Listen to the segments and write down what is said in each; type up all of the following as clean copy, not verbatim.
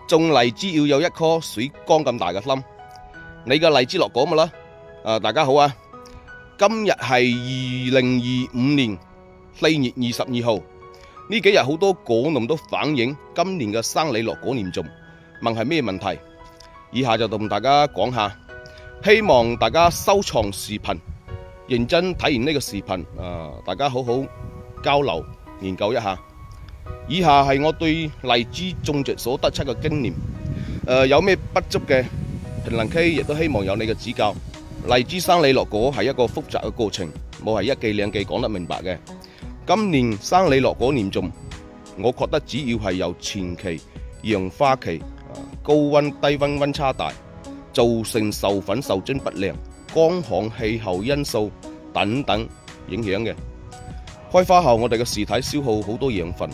種荔枝要有一顆水缸咁大嘅心。你嘅荔枝落果咪啦？大家好啊！今日係2025年4月22號。呢幾日好多果農都反映今年嘅生梨落果嚴重，問係咩問題？以下就同大家講下，希望大家收藏視頻，認真睇完呢個視頻，大家好好交流研究一下。以下係我對荔枝種植所得出嘅經驗，有咩不足嘅評論區亦都希望有你嘅指教。荔枝生梨落果係一個複雜嘅過程，冇係一記兩記講得明白嘅。今年生梨落果嚴重，我覺得主要係由前期養花期高溫低溫溫差大，造成授粉受精不良、乾旱氣候因素等等影響嘅。開花後我哋嘅樹體消耗好多養分，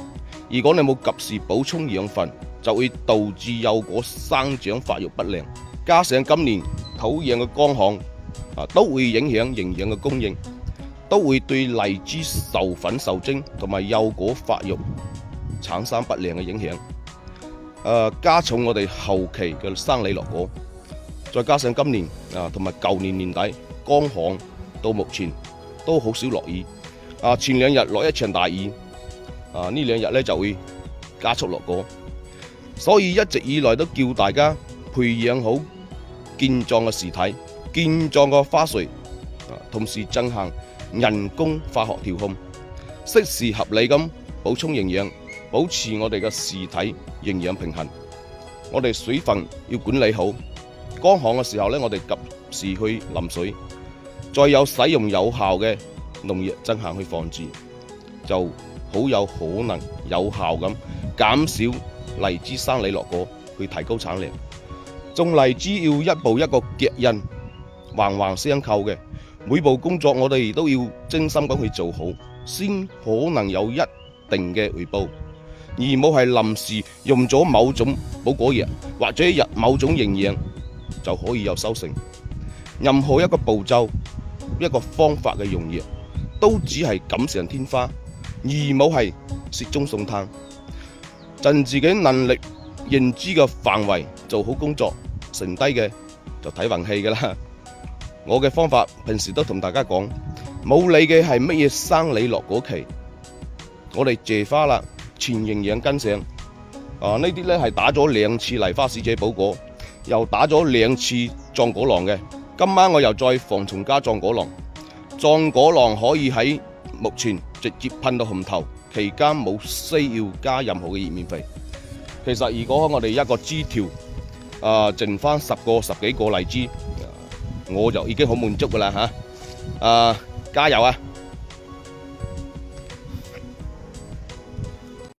如果你冇及時補充養分，就會導致幼果生長發育不良。加上今年土壤嘅乾旱都會影響營養嘅供應，都會對荔枝授粉受精同埋幼果發育產生不良嘅影響，加重我哋後期嘅生梨落果。再加上今年同埋舊年年底乾旱，到目前都好少落雨，前兩日落一場大雨，呢兩日咧就會加速落果。所以一直以來都叫大家培養好健壯嘅樹體、健壯嘅花穗，同時進行人工化學調控，適時合理咁補充營養，保持我哋嘅樹體營養平衡。我哋水分要管理好，乾旱嘅時候咧，我哋及時去淋水，再有使用有效嘅農藥進行去防治，就好有可能有效咁減少荔枝生梨落果，去提高產量。種荔枝要一步一個腳印，環環相扣嘅。每步工作我哋都要精心咁去做好，先可能有一定嘅回報，而冇係臨時用咗某種補果藥或者某種營養就可以有收成。任何一個步驟、一個方法嘅用藥，都只係錦上添花，而冇係雪中送炭。盡自己能力認知嘅範圍做好工作，剩低嘅就睇運氣噶啦。我嘅方法平時都同大家講，冇理嘅係乜嘢生梨落果期，我哋謝花啦，全營養跟上。呢啲咧係打咗2次梨花使者補果，又打咗2次壯果囊嘅。今晚我又再防蟲加壯果囊，壯果囊可以喺目前直接噴到紅頭，期間冇需要加任何嘅葉面肥。其實如果我哋一個枝條剩翻10個、10幾個荔枝，我就已經好滿足噶啦吓。加油啊！